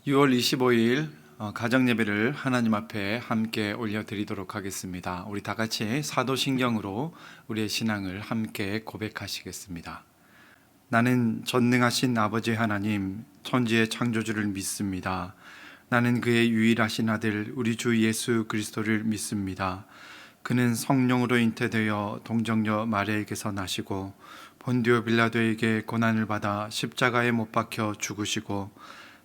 6월 25일 가정예배를 하나님 앞에 함께 올려드리도록 하겠습니다. 우리 다 같이 사도신경으로 우리의 신앙을 함께 고백하시겠습니다. 나는 전능하신 아버지 하나님, 천지의 창조주를 믿습니다. 나는 그의 유일하신 아들 우리 주 예수 그리스도를 믿습니다. 그는 성령으로 잉태되어 동정녀 마리아에게서 나시고 본디오 빌라도에게 고난을 받아 십자가에 못 박혀 죽으시고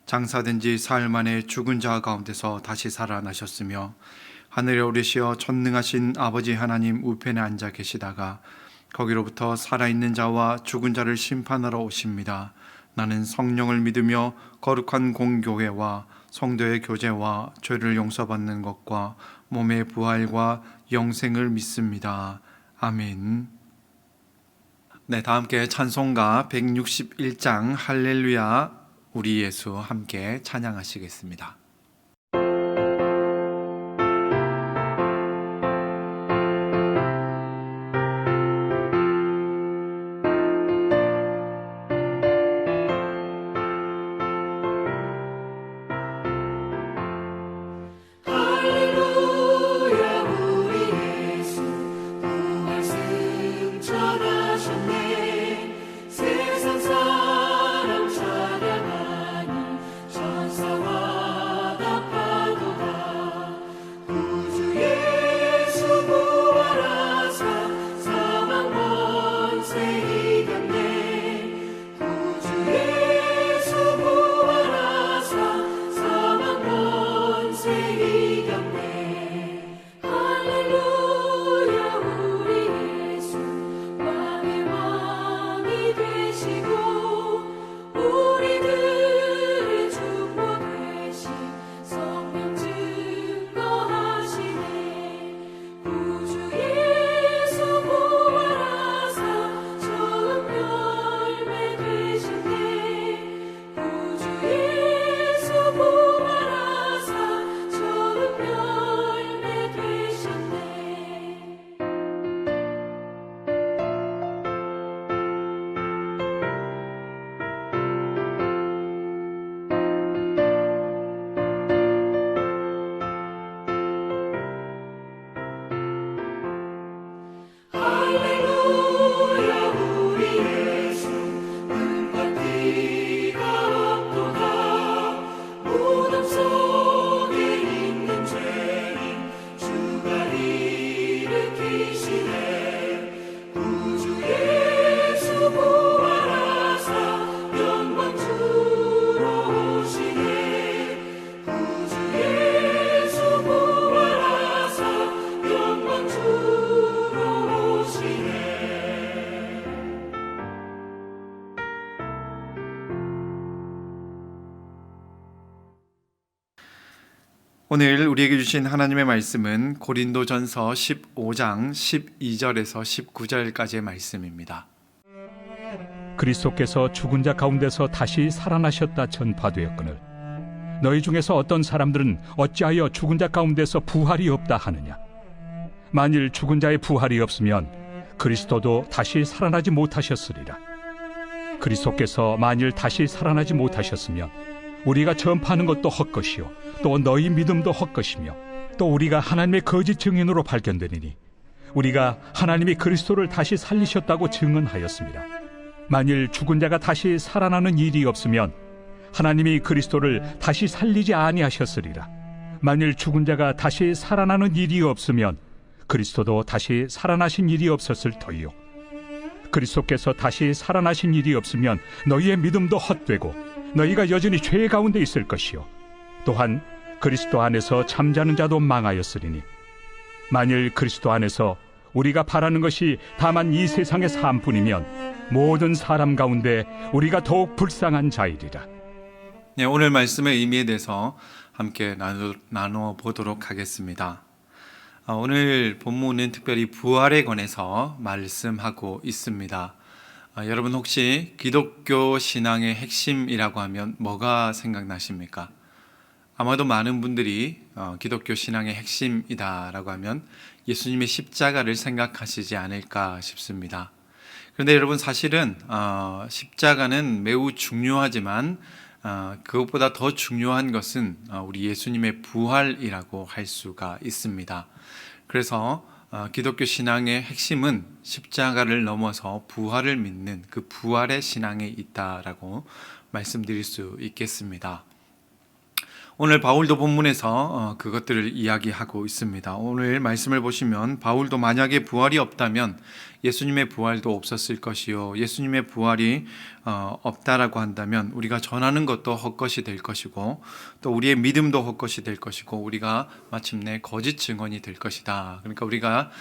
장사된 지 사흘 만에 죽은 자 가운데서 다시 살아나셨으며 하늘에 오르시어 전능하신 아버지 하나님 우편에 앉아 계시다가 거기로부터 살아있는 자와 죽은 자를 심판하러 오십니다. 나는 성령을 믿으며 거룩한 공교회와 성도의 교제와 죄를 용서받는 것과 몸의 부활과 영생을 믿습니다. 아멘. 네, 다 함께 찬송가 161장 할렐루야 우리 예수 함께 찬양하시겠습니다. 오늘 우리에게 주신 하나님의 말씀은 고린도전서 15장 12절에서 19절까지의 말씀입니다. 그리스도께서 죽은 자 가운데서 다시 살아나셨다 전파되었거늘 너희 중에서 어떤 사람들은 어찌하여 죽은 자 가운데서 부활이 없다 하느냐. 만일 죽은 자의 부활이 없으면 그리스도도 다시 살아나지 못하셨으리라. 그리스도께서 만일 다시 살아나지 못하셨으면 우리가 전파하는 것도 헛것이요 또 너희 믿음도 헛것이며 또 우리가 하나님의 거짓 증인으로 발견되리니 우리가 하나님이 그리스도를 다시 살리셨다고 증언하였습니다. 만일 죽은 자가 다시 살아나는 일이 없으면 하나님이 그리스도를 다시 살리지 아니하셨으리라. 만일 죽은 자가 다시 살아나는 일이 없으면 그리스도도 다시 살아나신 일이 없었을 터이요 그리스도께서 다시 살아나신 일이 없으면 너희의 믿음도 헛되고 너희가 여전히 죄 가운데 있을 것이요 또한 그리스도 안에서 잠자는 자도 망하였으리니 만일 그리스도 안에서 우리가 바라는 것이 다만 이 세상의 삶뿐이면 모든 사람 가운데 우리가 더욱 불쌍한 자이리라. 네, 오늘 말씀의 의미에 대해서 함께 나누어 보도록 하겠습니다. 오늘 본문은 특별히 부활에 관해서 말씀하고 있습니다. 여러분 혹시 기독교 신앙의 핵심이라고 하면 뭐가 생각나십니까? 아마도 많은 분들이 기독교 신앙의 핵심이다라고 하면 예수님의 십자가를 생각하시지 않을까 싶습니다. 그런데 여러분 사실은 십자가는 매우 중요하지만 그것보다 더 중요한 것은 우리 예수님의 부활이라고 할 수가 있습니다. 그래서 기독교 신앙의 핵심은 십자가를 넘어서 부활을 믿는 그 부활의 신앙에 있다라고 말씀드릴 수 있겠습니다. 오늘 바울도 본문에서 그것들을 이야기하고 있습니다. 오늘 말씀을 보시면 바울도 만약에 부활이 없다면 예수님의 부활도 없었을 것이요, 예수님의 부활이 없다라고 한다면 우리가 전하는 것도 헛것이 될 것이고 또 우리의 믿음도 헛것이 될 것이고 우리가 마침내 거짓 증언이 될 것이다. 그러니까 우리가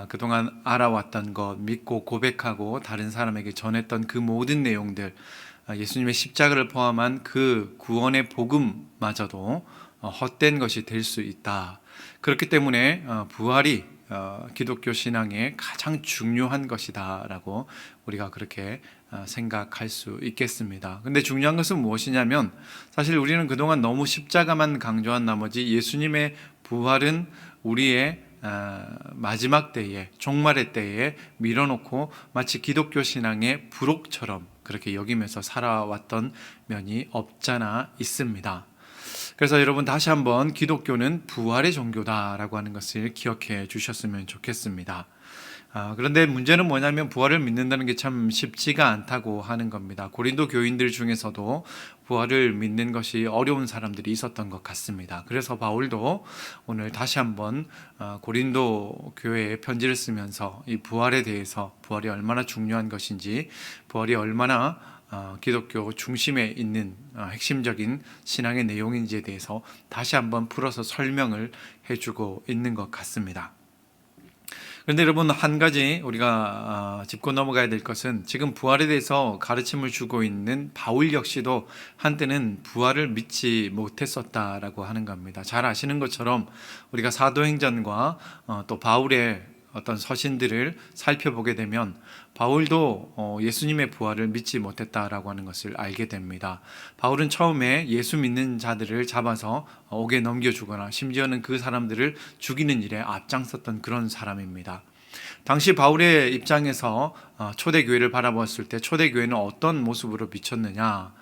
그동안 알아왔던 것, 믿고 고백하고 다른 사람에게 전했던 그 모든 내용들, 예수님의 십자가를 포함한 그 구원의 복음마저도 헛된 것이 될 수 있다. 그렇기 때문에 부활이 기독교 신앙의 가장 중요한 것이다라고 우리가 그렇게 생각할 수 있겠습니다. 근데 중요한 것은 무엇이냐면 사실 우리는 그동안 너무 십자가만 강조한 나머지 예수님의 부활은 우리의 마지막 때에, 종말의 때에 밀어놓고 마치 기독교 신앙의 부록처럼 그렇게 여기면서 살아왔던 면이 없잖아 있습니다. 그래서 여러분 다시 한번 기독교는 부활의 종교다라고 하는 것을 기억해 주셨으면 좋겠습니다. 그런데 문제는 뭐냐면 부활을 믿는다는 게 참 쉽지가 않다고 하는 겁니다. 고린도 교인들 중에서도 부활을 믿는 것이 어려운 사람들이 있었던 것 같습니다. 그래서 바울도 오늘 다시 한번 고린도 교회에 편지를 쓰면서 이 부활에 대해서, 부활이 얼마나 중요한 것인지, 부활이 얼마나 기독교 중심에 있는 핵심적인 신앙의 내용인지에 대해서 다시 한번 풀어서 설명을 해주고 있는 것 같습니다. 그런데 여러분, 한 가지 우리가 짚고 넘어가야 될 것은 지금 부활에 대해서 가르침을 주고 있는 바울 역시도 한때는 부활을 믿지 못했었다라고 하는 겁니다. 잘 아시는 것처럼 우리가 사도행전과 또 바울의 어떤 서신들을 살펴보게 되면 바울도 예수님의 부활을 믿지 못했다라고 하는 것을 알게 됩니다. 바울은 처음에 예수 믿는 자들을 잡아서 옥에 넘겨주거나 심지어는 그 사람들을 죽이는 일에 앞장섰던 그런 사람입니다. 당시 바울의 입장에서 초대교회를 바라보았을 때 초대교회는 어떤 모습으로 비쳤느냐?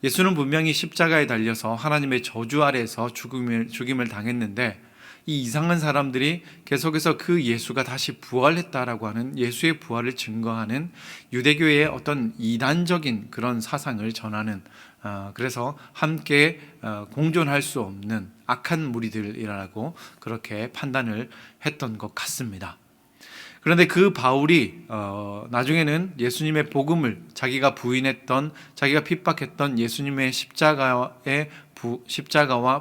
예수는 분명히 십자가에 달려서 하나님의 저주 아래에서 죽임을 당했는데 이 이상한 사람들이 계속해서 그 예수가 다시 부활했다라고 하는 예수의 부활을 증거하는 유대교의 어떤 이단적인 그런 사상을 전하는, 그래서 함께 공존할 수 없는 악한 무리들이라고 그렇게 판단을 했던 것 같습니다. 그런데 그 바울이 나중에는 예수님의 복음을, 자기가 부인했던, 자기가 핍박했던 예수님의 십자가와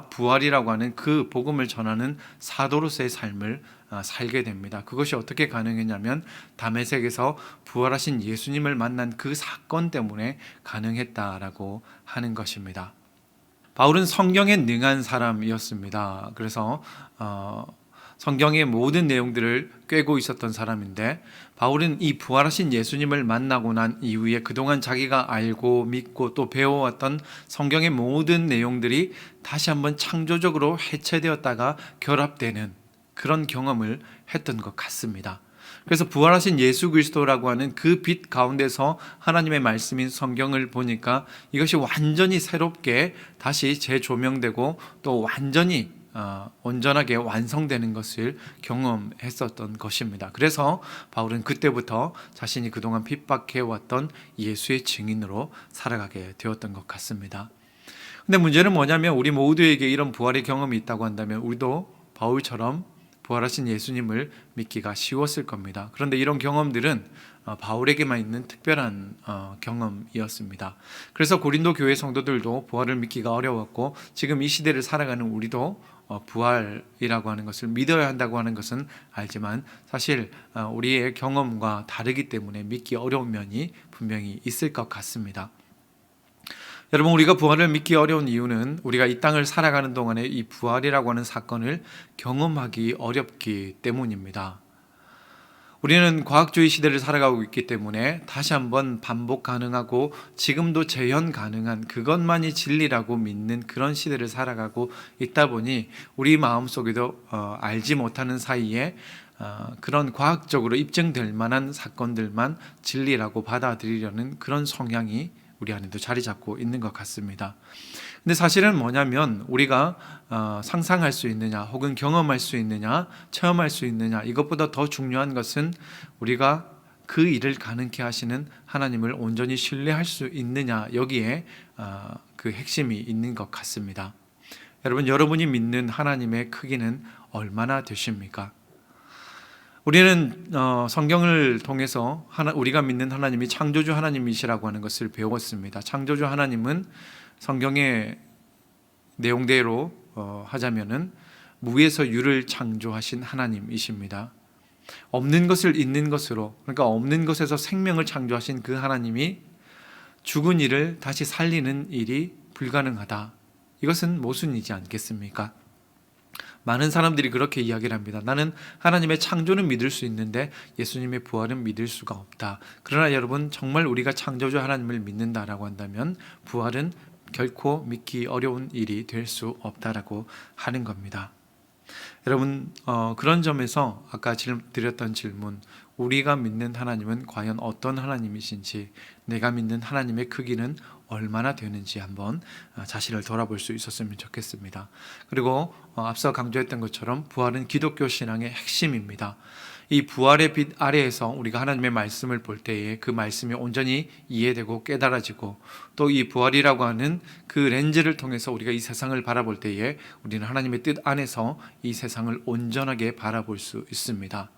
부활이라고 하는 그 복음을 전하는 사도로서의 삶을 살게 됩니다. 그것이 어떻게 가능했냐면 다메섹에서 부활하신 예수님을 만난 그 사건 때문에 가능했다라고 하는 것입니다. 바울은 성경에 능한 사람이었습니다. 그래서 성경의 모든 내용들을 꿰고 있었던 사람인데 바울은 이 부활하신 예수님을 만나고 난 이후에 그동안 자기가 알고 믿고 또 배워왔던 성경의 모든 내용들이 다시 한번 창조적으로 해체되었다가 결합되는 그런 경험을 했던 것 같습니다. 그래서 부활하신 예수 그리스도라고 하는 그 빛 가운데서 하나님의 말씀인 성경을 보니까 이것이 완전히 새롭게 다시 재조명되고 또 완전히 온전하게 완성되는 것을 경험했었던 것입니다. 그래서 바울은 그때부터 자신이 그동안 핍박해왔던 예수의 증인으로 살아가게 되었던 것 같습니다. 근데 문제는 뭐냐면 우리 모두에게 이런 부활의 경험이 있다고 한다면 우리도 바울처럼 부활하신 예수님을 믿기가 쉬웠을 겁니다. 그런데 이런 경험들은 바울에게만 있는 특별한 경험이었습니다. 그래서 고린도 교회 성도들도 부활을 믿기가 어려웠고 지금 이 시대를 살아가는 우리도 부활이라고 하는 것을 믿어야 한다고 하는 것은 알지만 사실 우리의 경험과 다르기 때문에 믿기 어려운 면이 분명히 있을 것 같습니다. 여러분, 우리가 부활을 믿기 어려운 이유는 우리가 이 땅을 살아가는 동안에 이 부활이라고 하는 사건을 경험하기 어렵기 때문입니다. 우리는 과학주의 시대를 살아가고 있기 때문에 다시 한번 반복 가능하고 지금도 재현 가능한 그것만이 진리라고 믿는 그런 시대를 살아가고 있다 보니 우리 마음속에도 알지 못하는 사이에 그런 과학적으로 입증될 만한 사건들만 진리라고 받아들이려는 그런 성향이 우리 안에도 자리 잡고 있는 것 같습니다. 근데 사실은 뭐냐면 우리가 상상할 수 있느냐 혹은 경험할 수 있느냐 체험할 수 있느냐, 이것보다 더 중요한 것은 우리가 그 일을 가능케 하시는 하나님을 온전히 신뢰할 수 있느냐, 여기에 그 핵심이 있는 것 같습니다. 여러분, 여러분이 믿는 하나님의 크기는 얼마나 되십니까? 우리는 성경을 통해서 우리가 믿는 하나님이 창조주 하나님이시라고 하는 것을 배웠습니다. 창조주 하나님은 성경의 내용대로 하자면은 무에서 유를 창조하신 하나님이십니다. 없는 것을 있는 것으로, 그러니까 없는 것에서 생명을 창조하신 그 하나님이 죽은 이를 다시 살리는 일이 불가능하다. 이것은 모순이지 않겠습니까? 많은 사람들이 그렇게 이야기를 합니다. 나는 하나님의 창조는 믿을 수 있는데 예수님의 부활은 믿을 수가 없다. 그러나 여러분, 정말 우리가 창조주 하나님을 믿는다라고 한다면 부활은 결코 믿기 어려운 일이 될 수 없다라고 하는 겁니다. 여러분, 그런 점에서 아까 드렸던 질문, 우리가 믿는 하나님은 과연 어떤 하나님이신지, 내가 믿는 하나님의 크기는 얼마나 되는지 한번 자신을 돌아볼 수 있었으면 좋겠습니다. 그리고 앞서 강조했던 것처럼 부활은 기독교 신앙의 핵심입니다. 이 부활의 빛 아래에서 우리가 하나님의 말씀을 볼 때에 그 말씀이 온전히 이해되고 깨달아지고, 또 이 부활이라고 하는 그 렌즈를 통해서 우리가 이 세상을 바라볼 때에 우리는 하나님의 뜻 안에서 이 세상을 온전하게 바라볼 수 있습니다.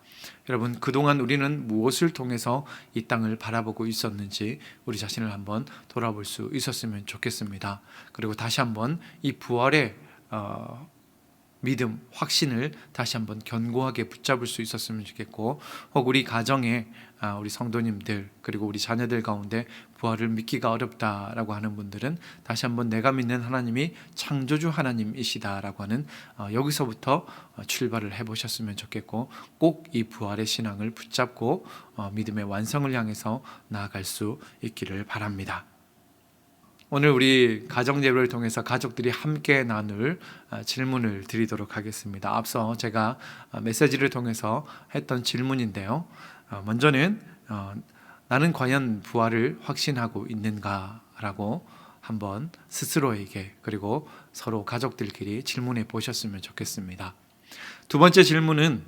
여러분, 그동안 우리는 무엇을 통해서 이 땅을 바라보고 있었는지 우리 자신을 한번 돌아볼 수 있었으면 좋겠습니다. 그리고 다시 한번 이 부활의 믿음, 확신을 다시 한번 견고하게 붙잡을 수 있었으면 좋겠고, 혹 우리 가정에 우리 성도님들 그리고 우리 자녀들 가운데 부활을 믿기가 어렵다라고 하는 분들은 다시 한번 내가 믿는 하나님이 창조주 하나님이시다라고 하는 여기서부터 출발을 해보셨으면 좋겠고, 꼭 이 부활의 신앙을 붙잡고 믿음의 완성을 향해서 나아갈 수 있기를 바랍니다. 오늘 우리 가정 예배를 통해서 가족들이 함께 나눌 질문을 드리도록 하겠습니다. 앞서 제가 메시지를 통해서 했던 질문인데요. 먼저는 나는 과연 부활을 확신하고 있는가라고 한번 스스로에게 그리고 서로 가족들끼리 질문해 보셨으면 좋겠습니다. 두 번째 질문은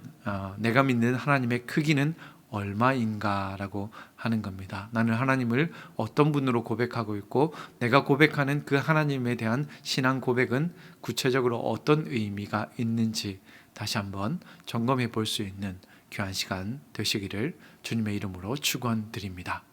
내가 믿는 하나님의 크기는 얼마인가라고 하는 겁니다. 나는 하나님을 어떤 분으로 고백하고 있고, 내가 고백하는 그 하나님에 대한 신앙 고백은 구체적으로 어떤 의미가 있는지 다시 한번 점검해 볼 수 있는 귀한 시간 되시기를 주님의 이름으로 축원드립니다.